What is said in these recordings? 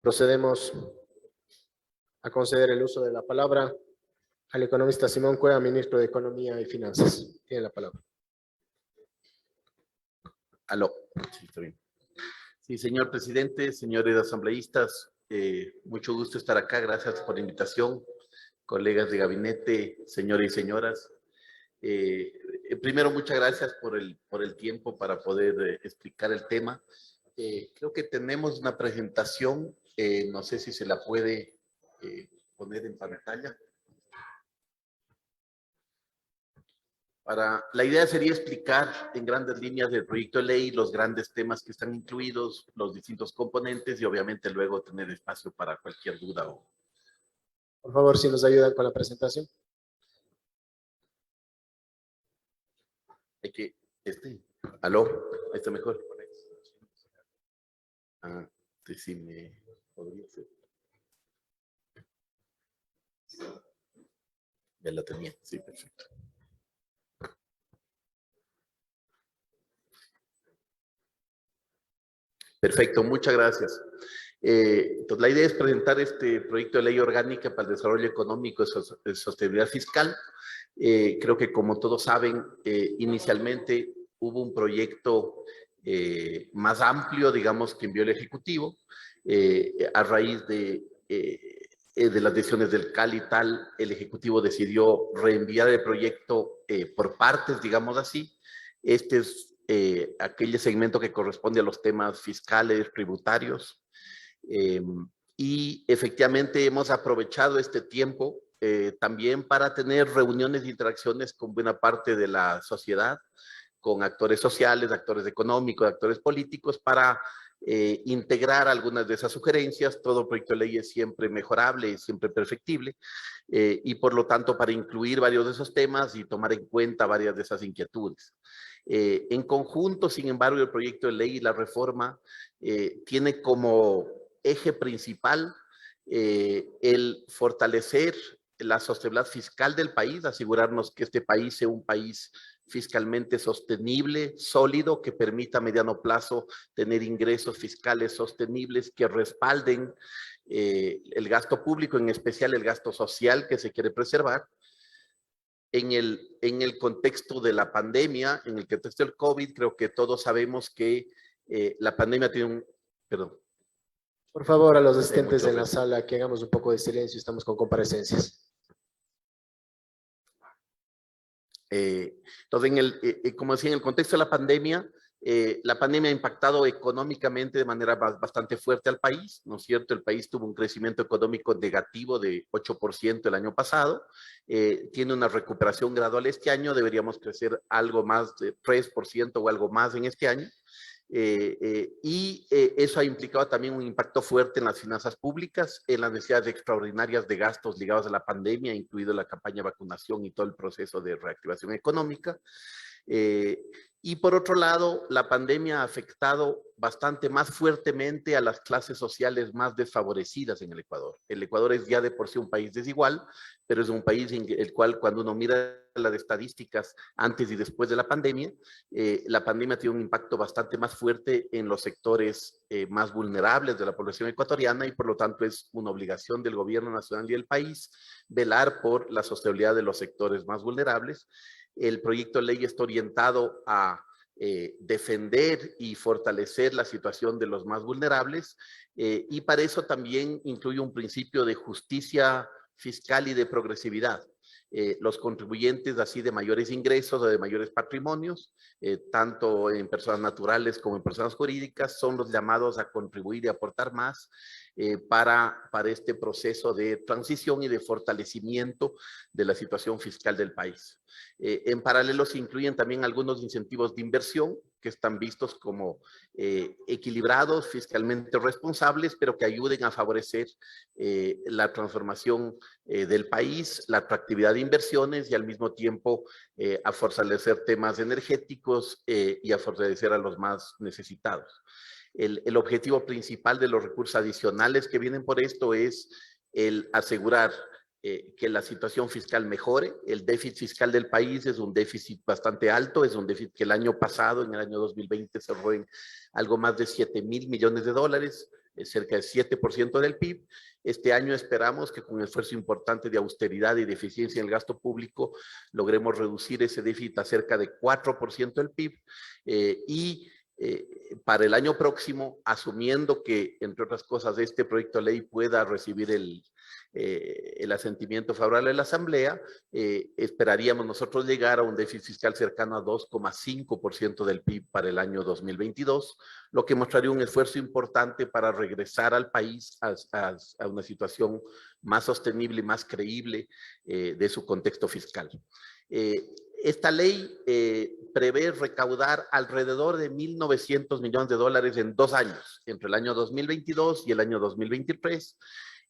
Procedemos a conceder el uso de la palabra al economista Simón Cueva, ministro de Economía y Finanzas. Tiene la palabra. Aló. Sí, está bien. Sí, señor presidente, señores asambleístas, mucho gusto estar acá. Gracias por la invitación, colegas de gabinete, señores y señoras. Primero, muchas gracias por el tiempo para poder explicar el tema. Creo que tenemos una presentación, no sé si se la puede poner en pantalla. La idea sería explicar en grandes líneas del proyecto de ley los grandes temas que están incluidos, los distintos componentes y obviamente luego tener espacio para cualquier duda. Por favor, si nos ayudan con la presentación. Hay que, aló, ahí está mejor. Sí, me podría ser. Ya la tenía, sí, perfecto. Perfecto, muchas gracias. Entonces, la idea es presentar este proyecto de ley orgánica para el desarrollo económico y sostenibilidad fiscal. Creo que como todos saben, inicialmente hubo un proyecto más amplio, digamos, que envió el Ejecutivo, a raíz de las decisiones del CAL y tal, el Ejecutivo decidió reenviar el proyecto por partes, digamos así. Este es aquel segmento que corresponde a los temas fiscales, tributarios. Y efectivamente hemos aprovechado este tiempo también para tener reuniones e interacciones con buena parte de la sociedad, con actores sociales, actores económicos, actores políticos, para integrar algunas de esas sugerencias. Todo proyecto de ley es siempre mejorable, es siempre perfectible, y por lo tanto para incluir varios de esos temas y tomar en cuenta varias de esas inquietudes. En conjunto, sin embargo, el proyecto de ley y la reforma tiene como eje principal el fortalecer la sostenibilidad fiscal del país, asegurarnos que este país sea un país fiscalmente sostenible, sólido, que permita a mediano plazo tener ingresos fiscales sostenibles que respalden el gasto público, en especial el gasto social que se quiere preservar. En el contexto de la pandemia, en el contexto del COVID, creo que todos sabemos que la pandemia tiene un... Perdón. Por favor, a los asistentes en la sala, que hagamos un poco de silencio, estamos con comparecencias. Entonces, como decía, en el contexto de la pandemia ha impactado económicamente de manera bastante fuerte al país, ¿no es cierto? El país tuvo un crecimiento económico negativo de 8% el año pasado, tiene una recuperación gradual este año, deberíamos crecer algo más de 3% o algo más en este año. Eso ha implicado también un impacto fuerte en las finanzas públicas, en las necesidades extraordinarias de gastos ligados a la pandemia, incluido la campaña de vacunación y todo el proceso de reactivación económica. Y por otro lado, la pandemia ha afectado bastante más fuertemente a las clases sociales más desfavorecidas en el Ecuador. El Ecuador es ya de por sí un país desigual, pero es un país en el cual, cuando uno mira las estadísticas antes y después de la pandemia tiene un impacto bastante más fuerte en los sectores más vulnerables de la población ecuatoriana, y por lo tanto es una obligación del gobierno nacional y del país velar por la sostenibilidad de los sectores más vulnerables. El proyecto de ley está orientado a defender y fortalecer la situación de los más vulnerables, y para eso también incluye un principio de justicia fiscal y de progresividad. Los contribuyentes así de mayores ingresos o de mayores patrimonios, tanto en personas naturales como en personas jurídicas, son los llamados a contribuir y aportar más para este proceso de transición y de fortalecimiento de la situación fiscal del país. En paralelo se incluyen también algunos incentivos de inversión que están vistos como equilibrados, fiscalmente responsables, pero que ayuden a favorecer la transformación del país, la atractividad de inversiones y al mismo tiempo a fortalecer temas energéticos y a fortalecer a los más necesitados. El objetivo principal de los recursos adicionales que vienen por esto es el asegurar que la situación fiscal mejore. El déficit fiscal del país es un déficit bastante alto, es un déficit que el año pasado, en el año 2020, cerró en algo más de 7,000 millones de dólares. cerca de 7% del PIB. Este año esperamos que con un esfuerzo importante de austeridad y de eficiencia en el gasto público logremos reducir ese déficit a cerca de 4% del PIB para el año próximo, asumiendo que, entre otras cosas, este proyecto de ley pueda recibir el asentimiento favorable de la Asamblea, esperaríamos nosotros llegar a un déficit fiscal cercano a 2,5% del PIB para el año 2022, lo que mostraría un esfuerzo importante para regresar al país a una situación más sostenible y más creíble de su contexto fiscal. Esta ley prevé recaudar alrededor de 1.900 millones de dólares en 2 años, entre el año 2022 y el año 2023.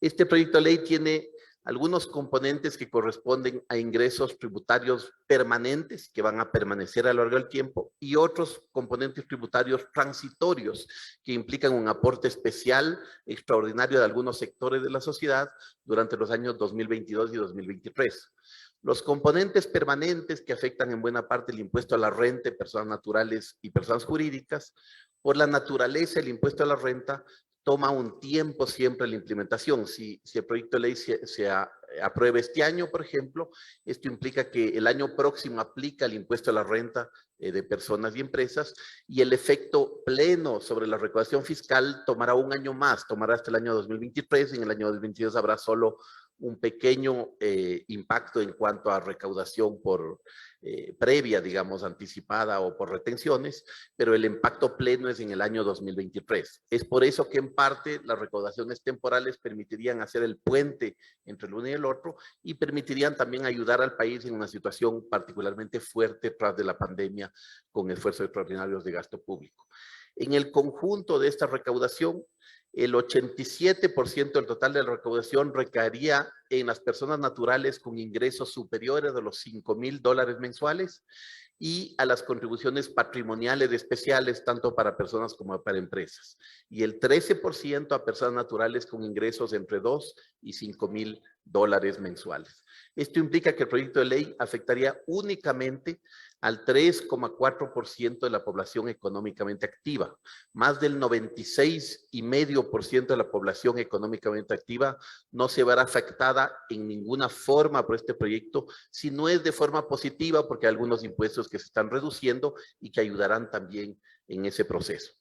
Este proyecto de ley tiene algunos componentes que corresponden a ingresos tributarios permanentes que van a permanecer a lo largo del tiempo y otros componentes tributarios transitorios que implican un aporte especial, extraordinario de algunos sectores de la sociedad durante los años 2022 y 2023. Los componentes permanentes que afectan en buena parte el impuesto a la renta de personas naturales y personas jurídicas, por la naturaleza el impuesto a la renta toma un tiempo siempre la implementación. Si el proyecto de ley se aprueba este año, por ejemplo, esto implica que el año próximo aplica el impuesto a la renta de personas y empresas y el efecto pleno sobre la recaudación fiscal tomará un año más, tomará hasta el año 2023, en el año 2022 habrá solo un pequeño impacto en cuanto a recaudación previa, digamos, anticipada o por retenciones, pero el impacto pleno es en el año 2023. Es por eso que en parte las recaudaciones temporales permitirían hacer el puente entre el uno y el otro y permitirían también ayudar al país en una situación particularmente fuerte tras de la pandemia con esfuerzos extraordinarios de gasto público. En el conjunto de esta recaudación, el 87% del total de la recaudación recaería en las personas naturales con ingresos superiores a los $5,000 mensuales y a las contribuciones patrimoniales especiales, tanto para personas como para empresas. Y el 13% a personas naturales con ingresos entre $2,000 y $5,000 mensuales. Esto implica que el proyecto de ley afectaría únicamente al 3,4% de la población económicamente activa. Más del 96,5% de la población económicamente activa no se verá afectada en ninguna forma por este proyecto, si no es de forma positiva, porque hay algunos impuestos que se están reduciendo y que ayudarán también en ese proceso.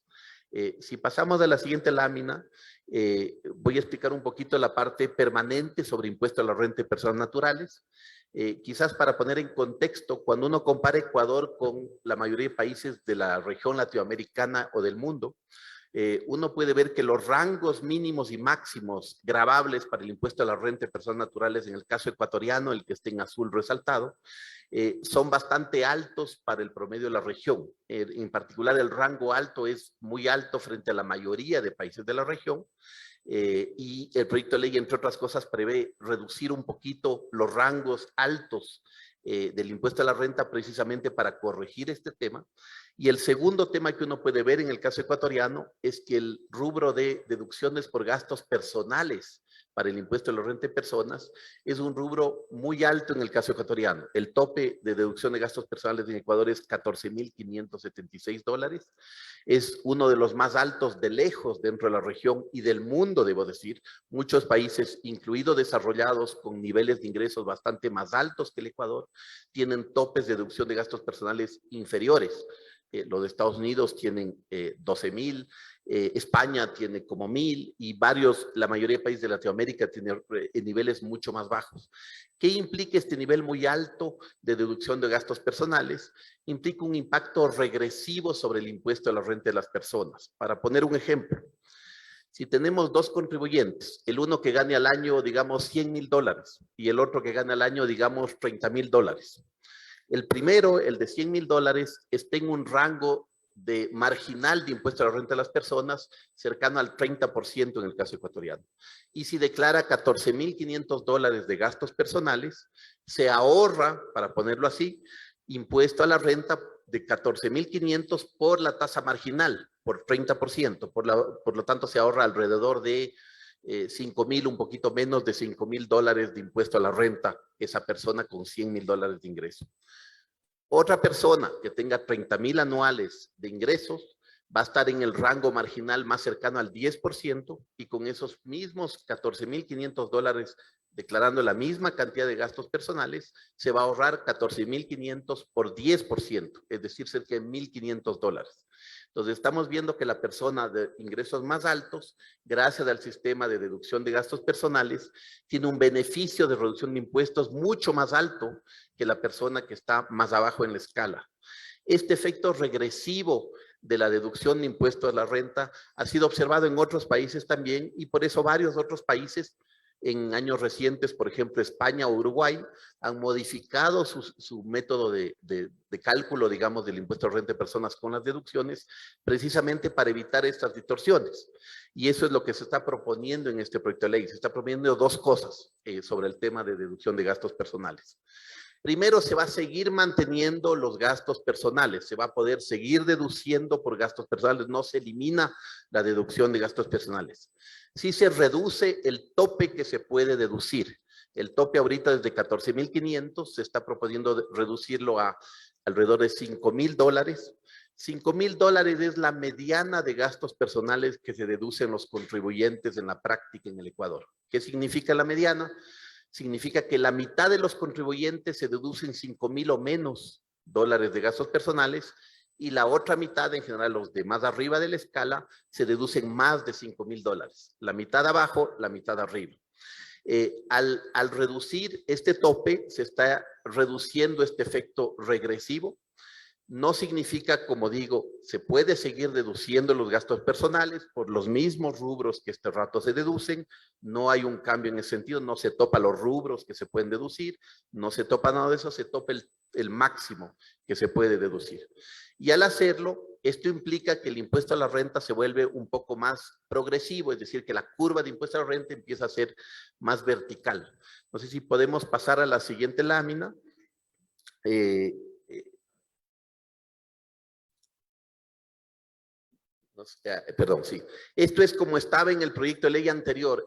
Si pasamos a la siguiente lámina, voy a explicar un poquito la parte permanente sobre impuesto a la renta de personas naturales. Quizás para poner en contexto, cuando uno compara Ecuador con la mayoría de países de la región latinoamericana o del mundo, uno puede ver que los rangos mínimos y máximos gravables para el impuesto a la renta de personas naturales, en el caso ecuatoriano, el que esté en azul resaltado, son bastante altos para el promedio de la región. En particular, el rango alto es muy alto frente a la mayoría de países de la región. Y el proyecto de ley, entre otras cosas, prevé reducir un poquito los rangos altos del impuesto a la renta precisamente para corregir este tema. Y el segundo tema que uno puede ver en el caso ecuatoriano es que el rubro de deducciones por gastos personales para el impuesto a la renta de personas es un rubro muy alto en el caso ecuatoriano. El tope de deducción de gastos personales en Ecuador es $14,576. Es uno de los más altos de lejos dentro de la región y del mundo, debo decir. Muchos países, incluidos desarrollados con niveles de ingresos bastante más altos que el Ecuador, tienen topes de deducción de gastos personales inferiores. Los de Estados Unidos tienen 12,000, España tiene como 1,000 y la mayoría de países de Latinoamérica tienen niveles mucho más bajos. ¿Qué implica este nivel muy alto de deducción de gastos personales? Implica un impacto regresivo sobre el impuesto a la renta de las personas. Para poner un ejemplo, si tenemos dos contribuyentes, el uno que gane al año, digamos, $100,000 y el otro que gane al año, digamos, $30,000. El primero, el de $100,000, está en un rango de marginal de impuesto a la renta de las personas cercano al 30% en el caso ecuatoriano. Y si declara $14,500 de gastos personales, se ahorra, para ponerlo así, impuesto a la renta de $14,500 por la tasa marginal, por 30%. Por lo tanto, se ahorra alrededor de 5,000, un poquito menos de $5,000 de impuesto a la renta, esa persona con $100,000 de ingreso. Otra persona que tenga 30,000 anuales de ingresos va a estar en el rango marginal más cercano al 10% y con esos mismos $14,500 declarando la misma cantidad de gastos personales, se va a ahorrar $14,500 por 10%, es decir, cerca de $1,500. Entonces, estamos viendo que la persona de ingresos más altos, gracias al sistema de deducción de gastos personales, tiene un beneficio de reducción de impuestos mucho más alto que la persona que está más abajo en la escala. Este efecto regresivo de la deducción de impuestos a la renta ha sido observado en otros países también y por eso varios otros países en años recientes, por ejemplo, España o Uruguay, han modificado su método de cálculo, digamos, del impuesto a renta de personas con las deducciones, precisamente para evitar estas distorsiones. Y eso es lo que se está proponiendo en este proyecto de ley. Se está proponiendo dos cosas sobre el tema de deducción de gastos personales. Primero, se va a seguir manteniendo los gastos personales, se va a poder seguir deduciendo por gastos personales, no se elimina la deducción de gastos personales. Sí se reduce el tope que se puede deducir. El tope ahorita es de $14,500, se está proponiendo reducirlo a alrededor de $5,000. $5,000 es la mediana de gastos personales que se deducen los contribuyentes en la práctica en el Ecuador. ¿Qué significa la mediana? Significa que la mitad de los contribuyentes se deducen $5,000 o menos de gastos personales y la otra mitad, en general los de más arriba de la escala, se deducen más de $5,000. La mitad abajo, la mitad arriba. Al reducir este tope, se está reduciendo este efecto regresivo. No significa, como digo, se puede seguir deduciendo los gastos personales por los mismos rubros que este rato se deducen. No hay un cambio en ese sentido, no se topa los rubros que se pueden deducir, no se topa nada de eso, se topa el máximo que se puede deducir. Y al hacerlo, esto implica que el impuesto a la renta se vuelve un poco más progresivo, es decir, que la curva de impuesto a la renta empieza a ser más vertical. No sé si podemos pasar a la siguiente lámina. Perdón, sí. Esto es como estaba en el proyecto de ley anterior.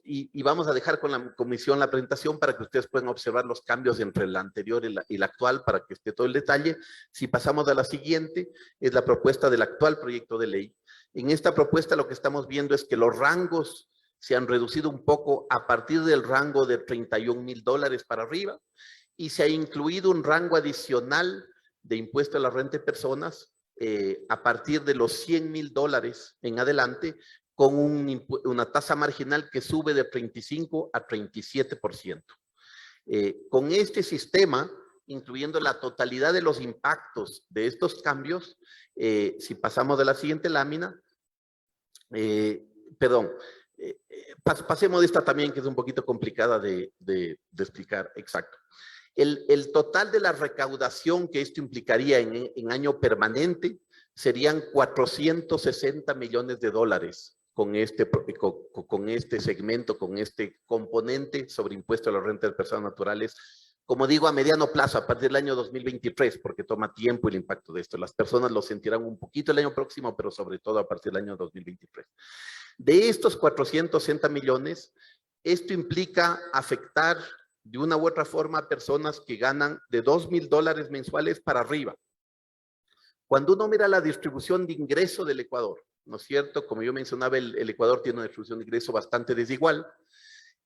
Y vamos a dejar con la comisión la presentación para que ustedes puedan observar los cambios entre la anterior y la actual para que esté todo el detalle. Si pasamos a la siguiente, es la propuesta del actual proyecto de ley. En esta propuesta lo que estamos viendo es que los rangos se han reducido un poco a partir del rango de $31,000 para arriba y se ha incluido un rango adicional de impuesto a la renta de personas a partir de los $100,000 en adelante, con una tasa marginal que sube de 35 a 37%. Con este sistema, incluyendo la totalidad de los impactos de estos cambios, si pasamos a la siguiente lámina, pasemos de esta también, que es un poquito complicada de explicar. Exacto. El total de la recaudación que esto implicaría en año permanente serían $460 millones con este segmento, con este componente sobre impuesto a la renta de personas naturales, como digo, a mediano plazo, a partir del año 2023, porque toma tiempo el impacto de esto. Las personas lo sentirán un poquito el año próximo, pero sobre todo a partir del año 2023. De estos 460 millones, esto implica afectar de una u otra forma a personas que ganan de $2,000 mensuales para arriba. Cuando uno mira la distribución de ingreso del Ecuador, ¿no es cierto? Como yo mencionaba, el Ecuador tiene una distribución de ingreso bastante desigual.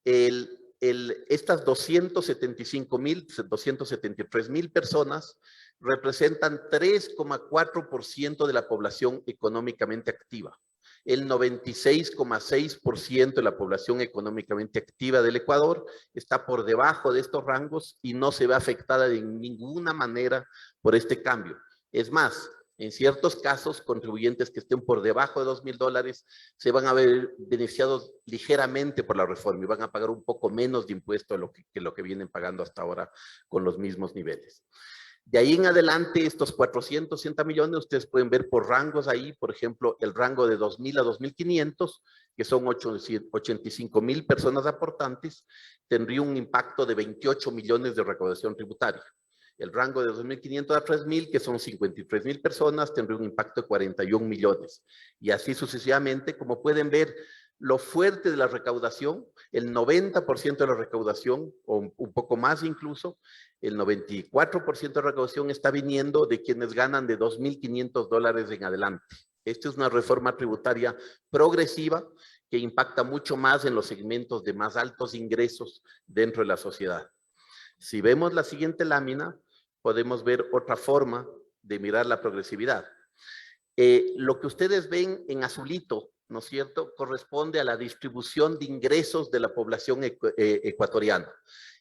Estas 273,000 personas representan 3,4% de la población económicamente activa. El 96,6% de la población económicamente activa del Ecuador está por debajo de estos rangos y no se ve afectada de ninguna manera por este cambio. Es más, en ciertos casos, contribuyentes que estén por debajo de $2,000 se van a ver beneficiados ligeramente por la reforma y van a pagar un poco menos de impuesto que lo que vienen pagando hasta ahora con los mismos niveles. De ahí en adelante, estos 460 millones, ustedes pueden ver por rangos ahí, por ejemplo, el rango de 2,000 a 2,500, que son 85,000 personas aportantes, tendría un impacto de 28 millones de recaudación tributaria. El rango de 2,500 a 3,000, que son 53,000 personas, tendría un impacto de 41 millones. Y así sucesivamente, como pueden ver, lo fuerte de la recaudación, el 90% de la recaudación, o un poco más incluso, el 94% de recaudación está viniendo de quienes ganan de $2,500 en adelante. Esta es una reforma tributaria progresiva que impacta mucho más en los segmentos de más altos ingresos dentro de la sociedad. Si vemos la siguiente lámina, podemos ver otra forma de mirar la progresividad. Lo que ustedes ven en azulito, ¿no es cierto?, corresponde a la distribución de ingresos de la población ecuatoriana.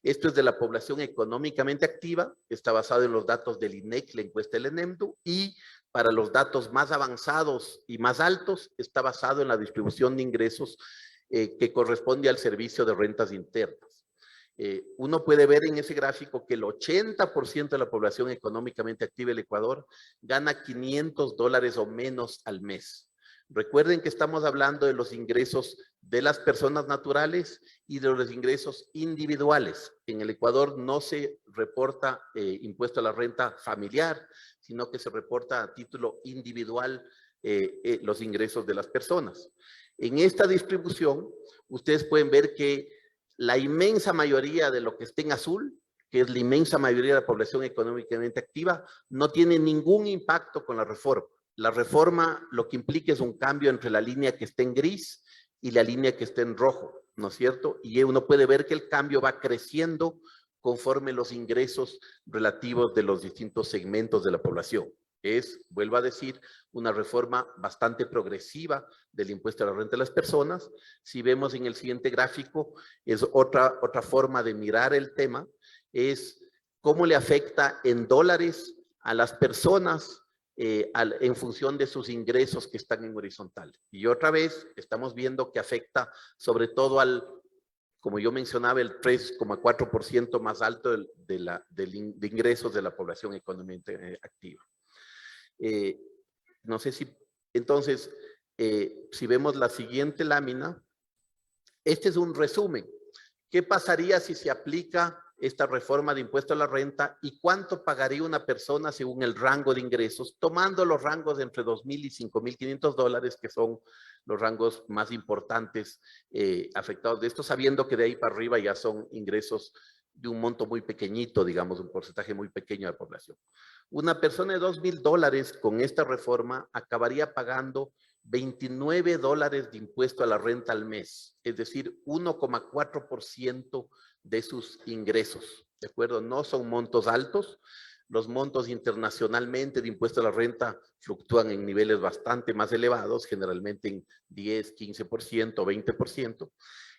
Esto es de la población económicamente activa, está basado en los datos del INEC, la encuesta del ENEMDU, y para los datos más avanzados y más altos, está basado en la distribución de ingresos que corresponde al servicio de rentas internas. Uno puede ver en ese gráfico que el 80% de la población económicamente activa del Ecuador gana $500 o menos al mes. Recuerden que estamos hablando de los ingresos de las personas naturales y de los ingresos individuales. En el Ecuador no se reporta impuesto a la renta familiar, sino que se reporta a título individual los ingresos de las personas. En esta distribución, ustedes pueden ver que la inmensa mayoría de lo que está en azul, que es la inmensa mayoría de la población económicamente activa, no tiene ningún impacto con la reforma. La reforma lo que implica es un cambio entre la línea que está en gris y la línea que está en rojo, ¿no es cierto? Y uno puede ver que el cambio va creciendo conforme los ingresos relativos de los distintos segmentos de la población. Es, vuelvo a decir, una reforma bastante progresiva del impuesto a la renta de las personas. Si vemos en el siguiente gráfico, es otra forma de mirar el tema, es cómo le afecta en dólares a las personas en función de sus ingresos que están en horizontal. Y otra vez, estamos viendo que afecta sobre todo al, como yo mencionaba, el 3,4% más alto de ingresos de la población económicamente activa. No sé si, entonces, si vemos la siguiente lámina, este es un resumen. ¿Qué pasaría si se aplica esta reforma de impuesto a la renta y cuánto pagaría una persona según el rango de ingresos, tomando los rangos de entre $2,000 y $5,500, que son los rangos más importantes afectados de esto, sabiendo que de ahí para arriba ya son ingresos de un monto muy pequeñito, digamos, un porcentaje muy pequeño de la población. Una persona de $2,000 con esta reforma acabaría pagando $29 de impuesto a la renta al mes, es decir, 1,4% de sus ingresos, ¿de acuerdo? No son montos altos. Los montos internacionalmente de impuesto a la renta fluctúan en niveles bastante más elevados, generalmente en 10, 15%, 20%.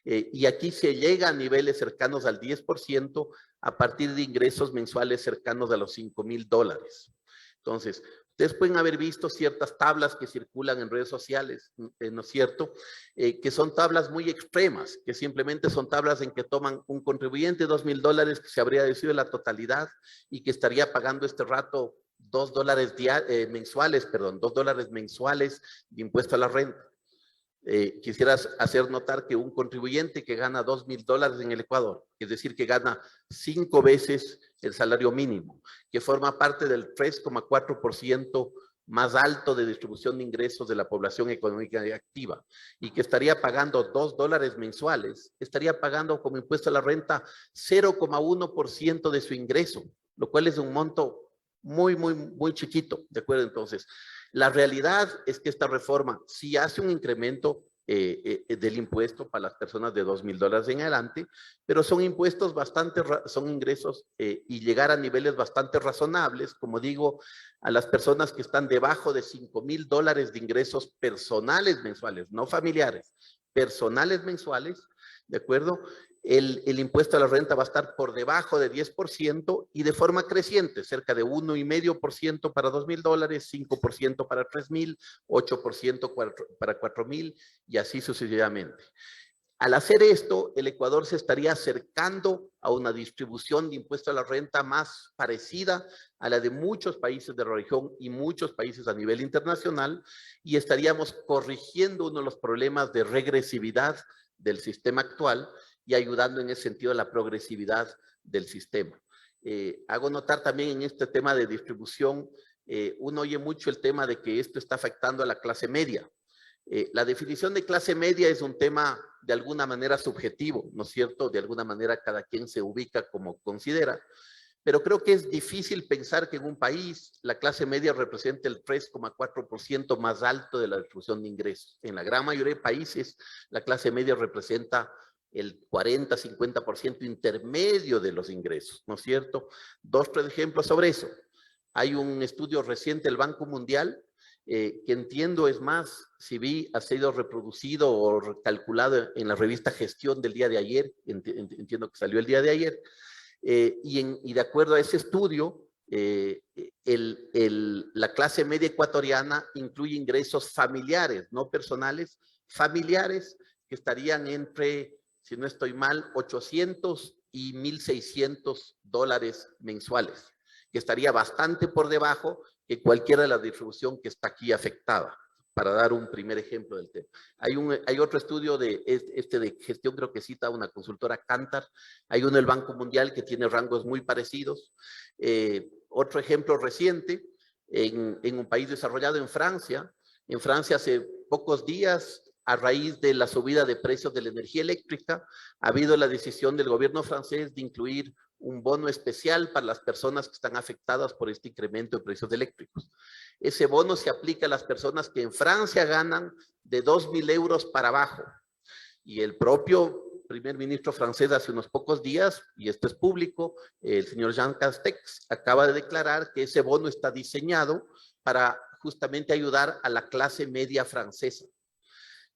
Y aquí se llega a niveles cercanos al 10% a partir de ingresos mensuales cercanos a los $5,000. Entonces, ustedes pueden haber visto ciertas tablas que circulan en redes sociales, ¿no es cierto? Que son tablas muy extremas, que simplemente son tablas en que toman un contribuyente $2,000 que se habría deducido la totalidad y que estaría pagando este rato $2 mensuales, perdón, $2 mensuales de impuesto a la renta. Quisiera hacer notar que un contribuyente que gana $2,000 en el Ecuador, es decir, que gana 5 veces el salario mínimo, que forma parte del 3,4% más alto de distribución de ingresos de la población económica activa y que estaría pagando $2 mensuales, estaría pagando como impuesto a la renta 0,1% de su ingreso, lo cual es un monto muy, muy, muy chiquito, ¿de acuerdo? Entonces, la realidad es que esta reforma sí hace un incremento del impuesto para las personas de $2,000 en adelante, pero son impuestos son ingresos y llegar a niveles bastante razonables, como digo, a las personas que están debajo de $5,000 de ingresos personales mensuales, no familiares, personales mensuales, ¿de acuerdo? El impuesto a la renta va a estar por debajo de 10% y de forma creciente, cerca de 1,5% para $2,000, 5% para $3,000, 8% para $4,000 y así sucesivamente. Al hacer esto, el Ecuador se estaría acercando a una distribución de impuesto a la renta más parecida a la de muchos países de la región y muchos países a nivel internacional y estaríamos corrigiendo uno de los problemas de regresividad del sistema actual y ayudando en ese sentido a la progresividad del sistema. Hago notar también en este tema de distribución, uno oye mucho el tema de que esto está afectando a la clase media. La definición de clase media es un tema de alguna manera subjetivo, ¿no es cierto? De alguna manera cada quien se ubica como considera, Pero creo que es difícil pensar que en un país la clase media represente el 3,4% más alto de la distribución de ingresos. En la gran mayoría de países, la clase media representa el 40-50% intermedio de los ingresos, ¿no es cierto? 2-3 ejemplos sobre eso. Hay un estudio reciente del Banco Mundial, que entiendo es más, si vi, ha sido reproducido o calculado en la revista Gestión del día de ayer, entiendo que salió el día de ayer, y de acuerdo a ese estudio, la clase media ecuatoriana incluye ingresos familiares, no personales, familiares, que estarían entre, si no estoy mal, 800 y 1.600 dólares mensuales, que estaría bastante por debajo que cualquiera de la distribución que está aquí afectada, para dar un primer ejemplo del tema. Hay otro estudio de gestión, creo que cita una consultora Kantar, hay uno del Banco Mundial que tiene rangos muy parecidos. Otro ejemplo reciente, en un país desarrollado, en Francia hace pocos días, a raíz de la subida de precios de la energía eléctrica, ha habido la decisión del gobierno francés de incluir un bono especial para las personas que están afectadas por este incremento de precios eléctricos. Ese bono se aplica a las personas que en Francia ganan de 2.000 euros para abajo. Y el propio primer ministro francés hace unos pocos días, y esto es público, el señor Jean Castex acaba de declarar que ese bono está diseñado para justamente ayudar a la clase media francesa.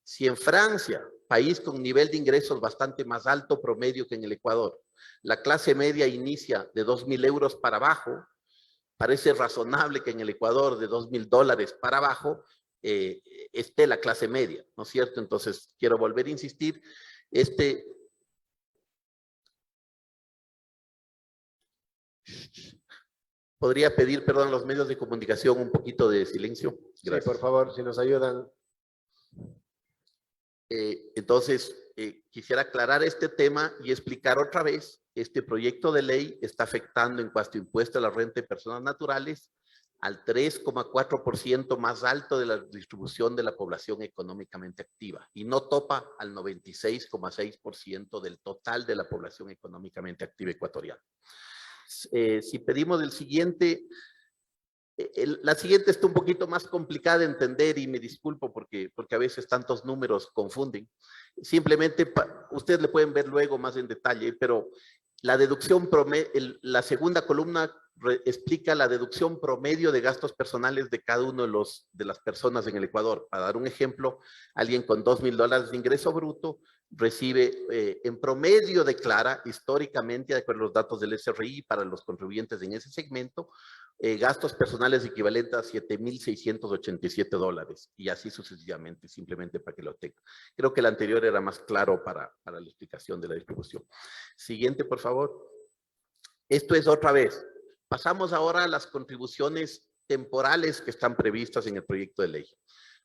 Si en Francia, país con nivel de ingresos bastante más alto promedio que en el Ecuador, la clase media inicia de 2.000 euros para abajo, parece razonable que en el Ecuador de 2.000 dólares para abajo esté la clase media, ¿no es cierto? Entonces, quiero volver a insistir, podría pedir, perdón, a los medios de comunicación un poquito de silencio. Gracias. Sí, por favor, si nos ayudan. Entonces, quisiera aclarar este tema y explicar otra vez, este proyecto de ley está afectando en cuanto a impuesto a la renta de personas naturales al 3,4% más alto de la distribución de la población económicamente activa y no topa al 96,6% del total de la población económicamente activa ecuatoriana. Si pedimos el siguiente... La siguiente está un poquito más complicada de entender y me disculpo porque a veces tantos números confunden. Simplemente, ustedes le pueden ver luego más en detalle, pero la deducción promedio, la segunda columna explica la deducción promedio de gastos personales de cada uno de las personas en el Ecuador. Para dar un ejemplo, alguien con 2.000 dólares de ingreso bruto recibe, en promedio declara históricamente, de acuerdo a los datos del SRI para los contribuyentes en ese segmento, gastos personales equivalentes a 7.687 dólares y así sucesivamente, simplemente para que lo tengan. Creo que el anterior era más claro para la explicación de la distribución. Siguiente, por favor. Esto es otra vez. Pasamos ahora a las contribuciones temporales que están previstas en el proyecto de ley.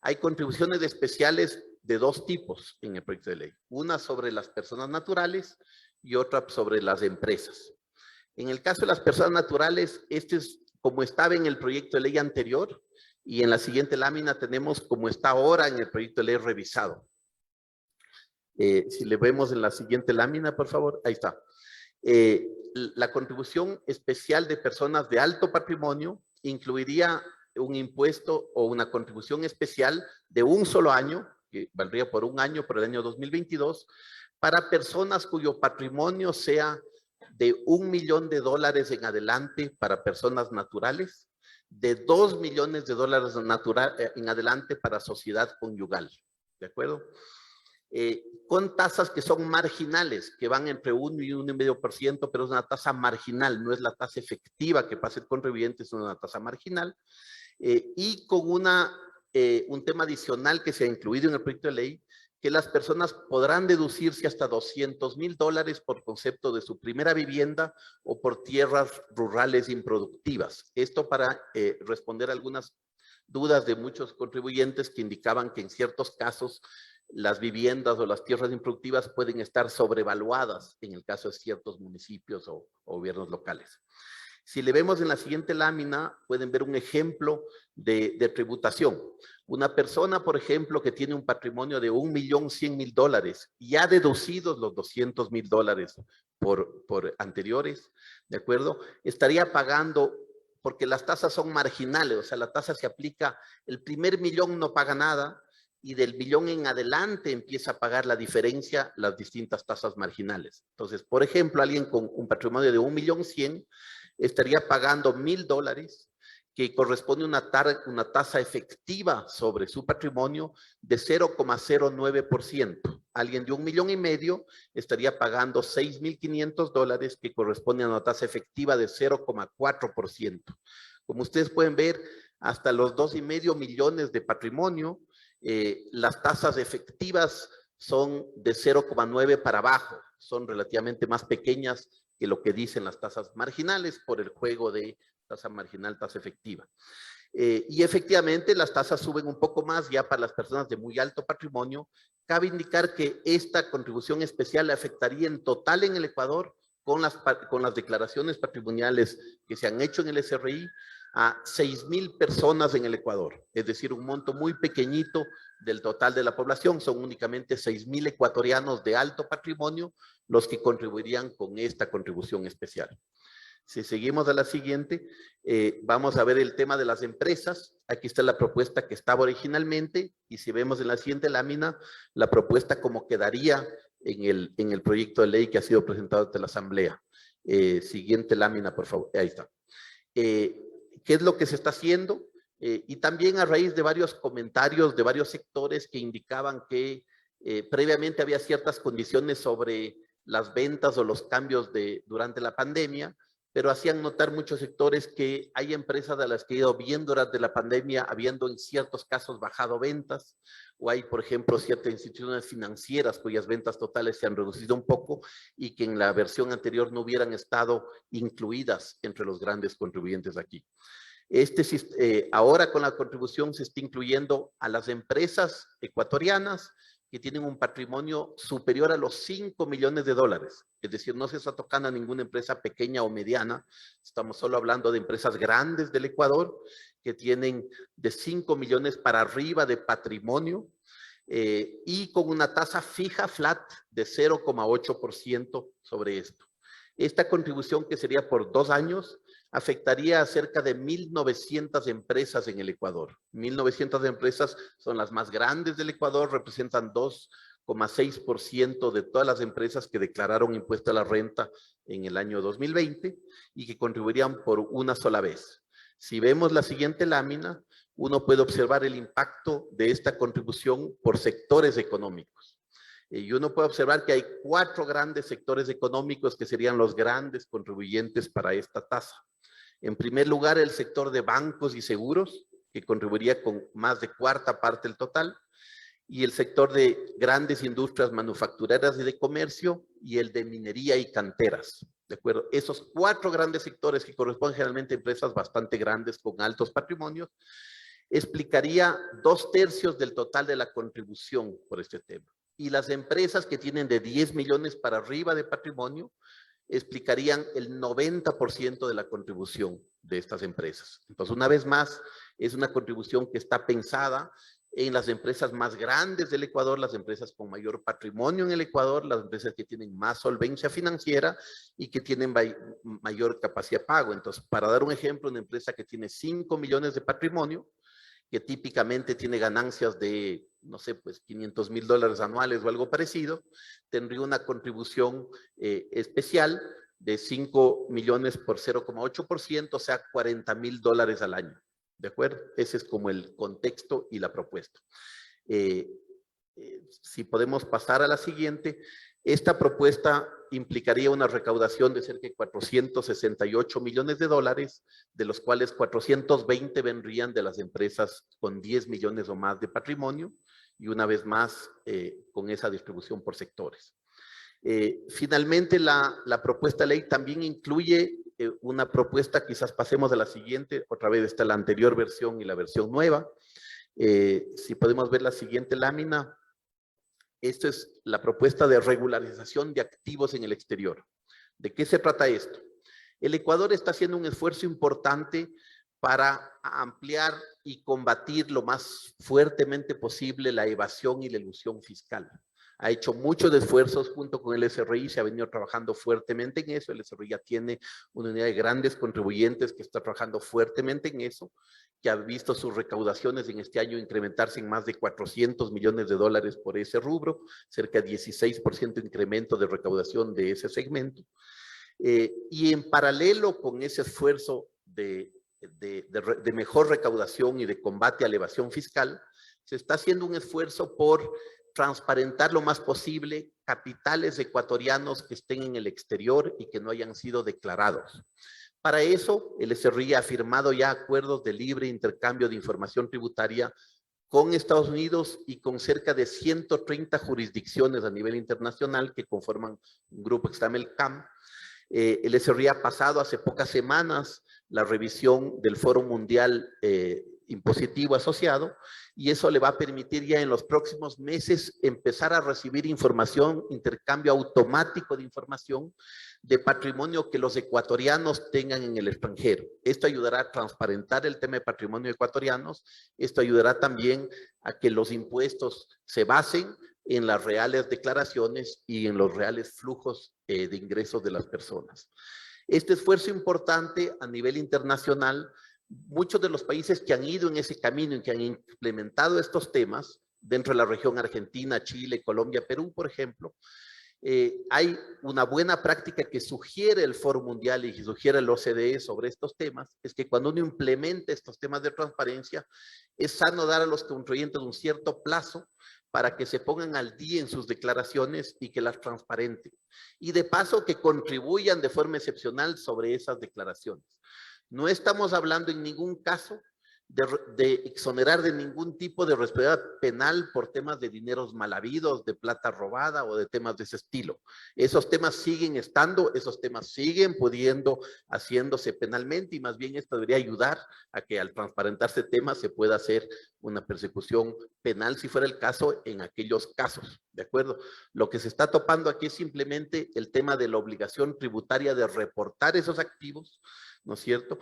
Hay contribuciones especiales de dos tipos en el proyecto de ley. Una sobre las personas naturales y otra sobre las empresas. En el caso de las personas naturales, este es como estaba en el proyecto de ley anterior y en la siguiente lámina tenemos como está ahora en el proyecto de ley revisado. Si le vemos en la siguiente lámina, por favor, ahí está. La contribución especial de personas de alto patrimonio incluiría un impuesto o una contribución especial de un solo año, que valdría por un año, por el año 2022, para personas cuyo patrimonio sea de $1 millón en adelante para personas naturales, de $2 millones en adelante para sociedad conyugal, ¿de acuerdo? Con tasas que son marginales, que van entre 1 y 1,5%, pero es una tasa marginal, no es la tasa efectiva que pasa el contribuyente, es una tasa marginal, y con un tema adicional que se ha incluido en el proyecto de ley, que las personas podrán deducirse hasta $200,000 por concepto de su primera vivienda o por tierras rurales improductivas. Esto para responder a algunas dudas de muchos contribuyentes que indicaban que en ciertos casos las viviendas o las tierras improductivas pueden estar sobrevaluadas en el caso de ciertos municipios o gobiernos locales. Si le vemos en la siguiente lámina, pueden ver un ejemplo de tributación. Una persona, por ejemplo, que tiene un patrimonio de $1.100.000 y ha deducido los $200.000 por anteriores, ¿de acuerdo? Estaría pagando, porque las tasas son marginales, o sea, la tasa se aplica, el primer millón no paga nada, y del millón en adelante empieza a pagar la diferencia, las distintas tasas marginales. Entonces, por ejemplo, alguien con un patrimonio de 1.100.000 estaría pagando $1.000, que corresponde a una tasa efectiva sobre su patrimonio de 0,09%. Alguien de 1,5 millones estaría pagando $6.500, que corresponde a una tasa efectiva de 0,4%. Como ustedes pueden ver, hasta los 2,5 millones de patrimonio, las tasas efectivas son de 0,9 para abajo, son relativamente más pequeñas que lo que dicen las tasas marginales por el juego de tasa marginal, tasa efectiva. Y efectivamente las tasas suben un poco más ya para las personas de muy alto patrimonio. Cabe indicar que esta contribución especial le afectaría en total en el Ecuador con las declaraciones patrimoniales que se han hecho en el SRI a 6,000 personas en el Ecuador, es decir, un monto muy pequeñito del total de la población. Son únicamente 6,000 ecuatorianos de alto patrimonio los que contribuirían con esta contribución especial. Si seguimos a la siguiente, vamos a ver el tema de las empresas. Aquí está la propuesta que estaba originalmente, y si vemos en la siguiente lámina, la propuesta como quedaría en el proyecto de ley que ha sido presentado ante la Asamblea. Siguiente lámina, por favor. Ahí está. ¿Qué es lo que se está haciendo? Y también a raíz de varios comentarios de varios sectores que indicaban que previamente había ciertas condiciones sobre las ventas o los cambios durante la pandemia, pero hacían notar muchos sectores que hay empresas de las que ha ido bien durante la pandemia, habiendo en ciertos casos bajado ventas, o hay, por ejemplo, ciertas instituciones financieras cuyas ventas totales se han reducido un poco y que en la versión anterior no hubieran estado incluidas entre los grandes contribuyentes aquí. Ahora con la contribución se está incluyendo a las empresas ecuatorianas que tienen un patrimonio superior a los $5 millones. Es decir, no se está tocando a ninguna empresa pequeña o mediana. Estamos solo hablando de empresas grandes del Ecuador que tienen de 5 millones para arriba de patrimonio y con una tasa fija flat de 0,8% sobre esto. Esta contribución, que sería por 2 años, afectaría a cerca de 1.900 empresas en el Ecuador. 1.900 empresas son las más grandes del Ecuador, representan 2,6% de todas las empresas que declararon impuesto a la renta en el año 2020 y que contribuirían por una sola vez. Si vemos la siguiente lámina, uno puede observar el impacto de esta contribución por sectores económicos. Y uno puede observar que hay 4 grandes sectores económicos que serían los grandes contribuyentes para esta tasa. En primer lugar, el sector de bancos y seguros, que contribuiría con más de 1/4 parte del total, y el sector de grandes industrias manufactureras y de comercio, y el de minería y canteras. ¿De acuerdo? Esos 4 grandes sectores, que corresponden generalmente a empresas bastante grandes con altos patrimonios, explicaría 2/3 del total de la contribución por este tema. Y las empresas que tienen de 10 millones para arriba de patrimonio explicarían el 90% de la contribución de estas empresas. Entonces, una vez más, es una contribución que está pensada en las empresas más grandes del Ecuador, las empresas con mayor patrimonio en el Ecuador, las empresas que tienen más solvencia financiera y que tienen mayor capacidad de pago. Entonces, para dar un ejemplo, una empresa que tiene 5 millones de patrimonio, que típicamente tiene ganancias de, no sé, pues $500,000 anuales o algo parecido, tendría una contribución especial de 5 millones por 0,8%, o sea, $40,000 al año. ¿De acuerdo? Ese es como el contexto y la propuesta. Si podemos pasar a la siguiente, esta propuesta implicaría una recaudación de cerca de $468 millones, de los cuales 420 vendrían de las empresas con 10 millones o más de patrimonio, y una vez más con esa distribución por sectores. Finalmente, la propuesta de ley también incluye una propuesta, quizás pasemos a la siguiente, otra vez está la anterior versión y la versión nueva. Si podemos ver la siguiente lámina. Esta es la propuesta de regularización de activos en el exterior. ¿De qué se trata esto? El Ecuador está haciendo un esfuerzo importante para ampliar y combatir lo más fuertemente posible la evasión y la elusión fiscal. Ha hecho muchos esfuerzos junto con el SRI, se ha venido trabajando fuertemente en eso. El SRI ya tiene una unidad de grandes contribuyentes que está trabajando fuertemente en eso, que ha visto sus recaudaciones en este año incrementarse en más de 400 millones de dólares por ese rubro, cerca de 16% de incremento de recaudación de ese segmento. Y en paralelo con ese esfuerzo de mejor recaudación y de combate a la evasión fiscal, se está haciendo un esfuerzo por transparentar lo más posible capitales ecuatorianos que estén en el exterior y que no hayan sido declarados. Para eso, el SRI ha firmado ya acuerdos de libre intercambio de información tributaria con Estados Unidos y con cerca de 130 jurisdicciones a nivel internacional que conforman un grupo que se llama el CAM. El SRI ha pasado hace pocas semanas la revisión del Foro Mundial Impositivo Asociado, y eso le va a permitir ya en los próximos meses empezar a recibir información, intercambio automático de información de patrimonio que los ecuatorianos tengan en el extranjero. Esto ayudará a transparentar el tema de patrimonio ecuatorianos, esto ayudará también a que los impuestos se basen en las reales declaraciones y en los reales flujos de ingresos de las personas. Este esfuerzo importante a nivel internacional, muchos de los países que han ido en ese camino y que han implementado estos temas, dentro de la región Argentina, Chile, Colombia, Perú, por ejemplo, hay una buena práctica que sugiere el Foro Mundial y que sugiere el OCDE sobre estos temas, es que cuando uno implementa estos temas de transparencia, es sano dar a los contribuyentes un cierto plazo para que se pongan al día en sus declaraciones y que las transparenten. Y de paso que contribuyan de forma excepcional sobre esas declaraciones. No estamos hablando en ningún caso de exonerar de ningún tipo de responsabilidad penal por temas de dineros mal habidos, de plata robada o de temas de ese estilo. Esos temas siguen estando, esos temas siguen pudiendo haciéndose penalmente, y más bien esto debería ayudar a que al transparentarse temas se pueda hacer una persecución penal si fuera el caso en aquellos casos, ¿de acuerdo? Lo que se está topando aquí es simplemente el tema de la obligación tributaria de reportar esos activos, ¿no es cierto?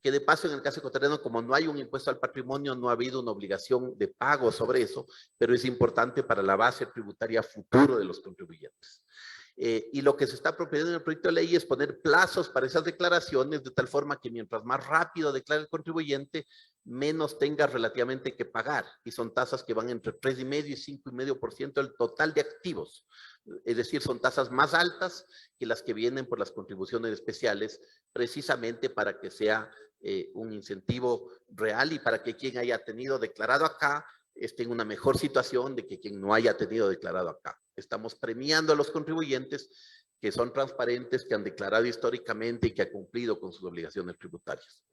Que de paso en el caso ecuatoriano, como no hay un impuesto al patrimonio, no ha habido una obligación de pago sobre eso, pero es importante para la base tributaria futuro de los contribuyentes. Y lo que se está proponiendo en el proyecto de ley es poner plazos para esas declaraciones de tal forma que mientras más rápido declare el contribuyente, menos tenga relativamente que pagar. Y son tasas que van entre 3,5 y 5,5% del total de activos. Es decir, son tasas más altas que las que vienen por las contribuciones especiales, precisamente para que sea un incentivo real y para que quien haya tenido declarado acá esté en una mejor situación de que quien no haya tenido declarado acá. Estamos premiando a los contribuyentes que son transparentes, que han declarado históricamente y que han cumplido con sus obligaciones tributarias.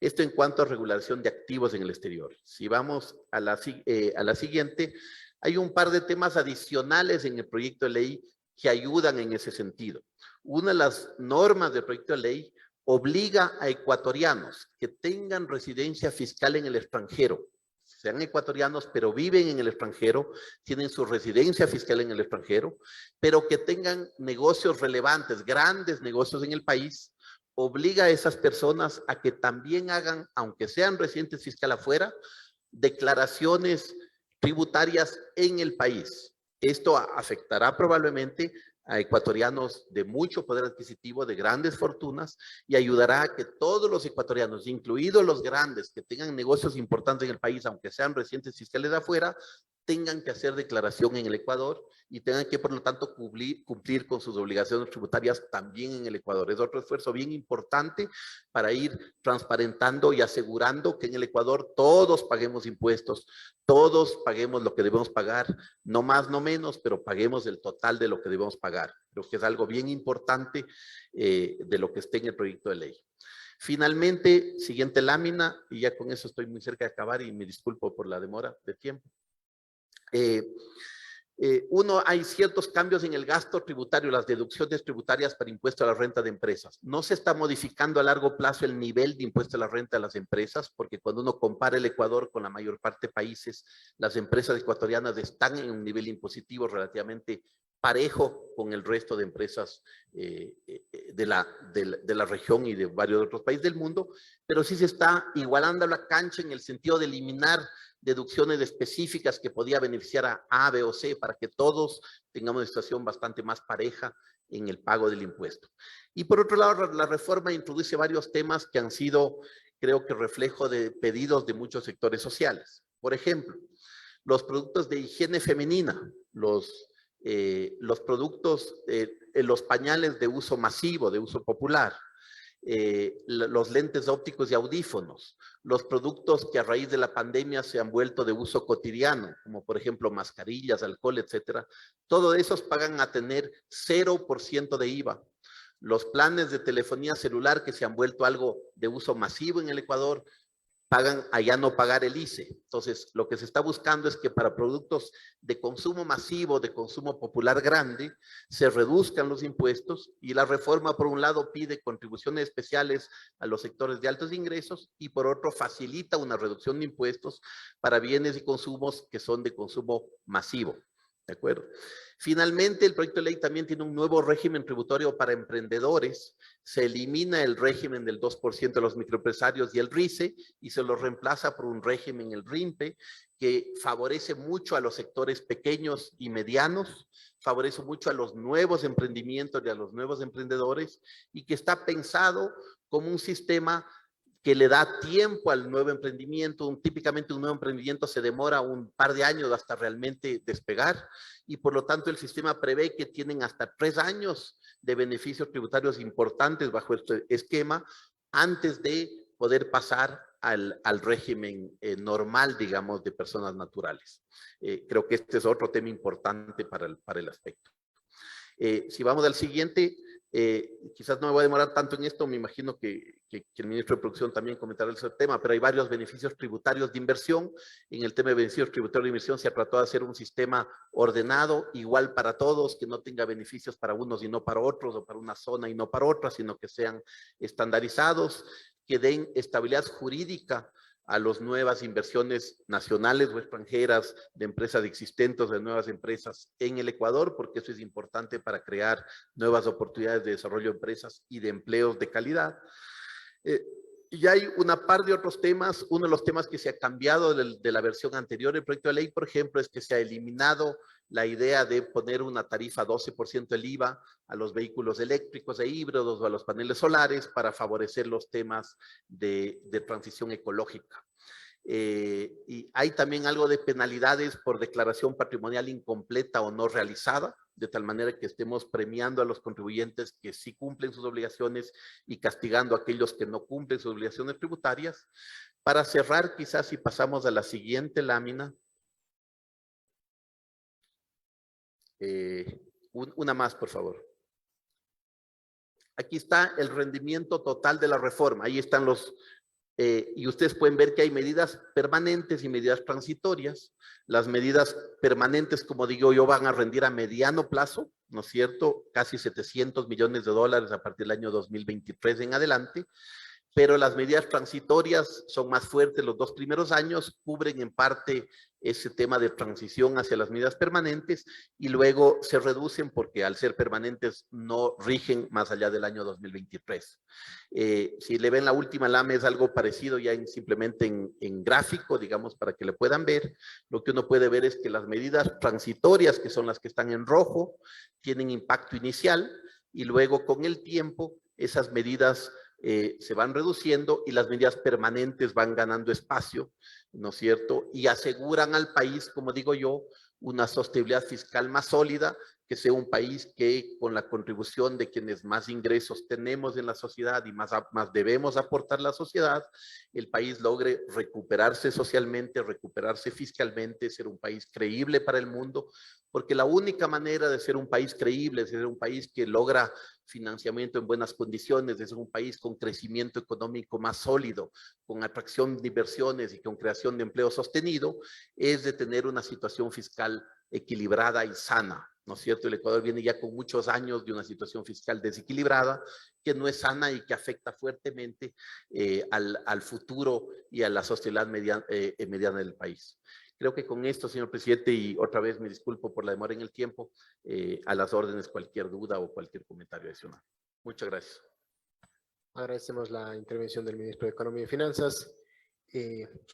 Esto en cuanto a regulación de activos en el exterior. Si vamos a la siguiente, hay un par de temas adicionales en el proyecto de ley que ayudan en ese sentido. Una de las normas del proyecto de ley obliga a ecuatorianos que tengan residencia fiscal en el extranjero, sean ecuatorianos pero viven en el extranjero, tienen su residencia fiscal en el extranjero, pero que tengan negocios relevantes, grandes negocios en el país, obliga a esas personas a que también hagan, aunque sean residentes fiscales afuera, declaraciones tributarias en el país. Esto afectará probablemente a ecuatorianos de mucho poder adquisitivo, de grandes fortunas, y ayudará a que todos los ecuatorianos, incluidos los grandes que tengan negocios importantes en el país, aunque sean residentes fiscales de afuera, tengan que hacer declaración en el Ecuador y tengan que, por lo tanto, cumplir con sus obligaciones tributarias también en el Ecuador. Es otro esfuerzo bien importante para ir transparentando y asegurando que en el Ecuador todos paguemos impuestos, todos paguemos lo que debemos pagar, no más, no menos, pero paguemos el total de lo que debemos pagar. Creo que es algo bien importante de lo que esté en el proyecto de ley. Finalmente, siguiente lámina, y ya con eso estoy muy cerca de acabar y me disculpo por la demora de tiempo. Uno, hay ciertos cambios en el gasto tributario, las deducciones tributarias para impuesto a la renta de empresas. No se está modificando a largo plazo el nivel de impuesto a la renta de las empresas, porque cuando uno compara el Ecuador con la mayor parte de países, las empresas ecuatorianas están en un nivel impositivo relativamente parejo con el resto de empresas de la región y de varios otros países del mundo, pero sí se está igualando la cancha en el sentido de eliminar deducciones específicas que podía beneficiar a B o C para que todos tengamos una situación bastante más pareja en el pago del impuesto. Y por otro lado, la reforma introduce varios temas que han sido, creo que, reflejo de pedidos de muchos sectores sociales. Por ejemplo, los productos de higiene femenina, los productos, los pañales de uso masivo, de uso popular, los lentes ópticos y audífonos, los productos que a raíz de la pandemia se han vuelto de uso cotidiano, como por ejemplo mascarillas, alcohol, etcétera, todos esos pagan a tener 0% de IVA. Los planes de telefonía celular que se han vuelto algo de uso masivo en el Ecuador, pagan allá no pagar el ICE. Entonces, lo que se está buscando es que para productos de consumo masivo, de consumo popular grande, se reduzcan los impuestos y la reforma, por un lado, pide contribuciones especiales a los sectores de altos ingresos y por otro, facilita una reducción de impuestos para bienes y consumos que son de consumo masivo. ¿De acuerdo? Finalmente, el proyecto de ley también tiene un nuevo régimen tributario para emprendedores. Se elimina el régimen del 2% de los microempresarios y el RICE y se lo reemplaza por un régimen, el RIMPE, que favorece mucho a los sectores pequeños y medianos, favorece mucho a los nuevos emprendimientos y a los nuevos emprendedores y que está pensado como un sistema que le da tiempo al nuevo emprendimiento. Típicamente un nuevo emprendimiento se demora un par de años hasta realmente despegar y por lo tanto el sistema prevé que tienen hasta 3 años de beneficios tributarios importantes bajo este esquema antes de poder pasar al régimen normal, digamos, de personas naturales. Creo que este es otro tema importante para el aspecto. Si vamos al siguiente, quizás no me voy a demorar tanto en esto, me imagino que el ministro de Producción también comentará ese tema, pero hay varios beneficios tributarios de inversión. En el tema de beneficios tributarios de inversión se ha tratado de hacer un sistema ordenado, igual para todos, que no tenga beneficios para unos y no para otros, o para una zona y no para otra, sino que sean estandarizados, que den estabilidad jurídica a las nuevas inversiones nacionales o extranjeras de empresas existentes, de nuevas empresas en el Ecuador, porque eso es importante para crear nuevas oportunidades de desarrollo de empresas y de empleos de calidad. Y hay una par de otros temas. Uno de los temas que se ha cambiado de la versión anterior del proyecto de ley, por ejemplo, es que se ha eliminado la idea de poner una tarifa 12% del IVA a los vehículos eléctricos e híbridos o a los paneles solares para favorecer los temas de transición ecológica. Y hay también algo de penalidades por declaración patrimonial incompleta o no realizada, de tal manera que estemos premiando a los contribuyentes que sí cumplen sus obligaciones y castigando a aquellos que no cumplen sus obligaciones tributarias. Para cerrar, quizás si pasamos a la siguiente lámina. Una más, por favor. Aquí está el rendimiento total de la reforma. Ahí están los... y ustedes pueden ver que hay medidas permanentes y medidas transitorias. Las medidas permanentes, como digo yo, van a rendir a mediano plazo, ¿no es cierto? Casi 700 millones de dólares a partir del año 2023 en adelante. Pero las medidas transitorias son más fuertes los 2 primeros años, cubren en parte ese tema de transición hacia las medidas permanentes y luego se reducen porque al ser permanentes no rigen más allá del año 2023. Si le ven la última lámina es algo parecido ya simplemente en gráfico, digamos, para que le puedan ver. Lo que uno puede ver es que las medidas transitorias, que son las que están en rojo, tienen impacto inicial y luego con el tiempo esas medidas se van reduciendo y las medidas permanentes van ganando espacio, ¿no es cierto? Y aseguran al país, como digo yo, una sostenibilidad fiscal más sólida, que sea un país que con la contribución de quienes más ingresos tenemos en la sociedad y más debemos aportar a la sociedad, el país logre recuperarse socialmente, recuperarse fiscalmente, ser un país creíble para el mundo, porque la única manera de ser un país creíble, de ser un país que logra financiamiento en buenas condiciones, de ser un país con crecimiento económico más sólido, con atracción de inversiones y con creación de empleo sostenido, es de tener una situación fiscal equilibrada y sana, ¿no es cierto? El Ecuador viene ya con muchos años de una situación fiscal desequilibrada, que no es sana y que afecta fuertemente al futuro y a la sociedad mediana del país. Creo que con esto, señor presidente, y otra vez me disculpo por la demora en el tiempo, a las órdenes cualquier duda o cualquier comentario adicional. Muchas gracias. Agradecemos la intervención del ministro de Economía y Finanzas.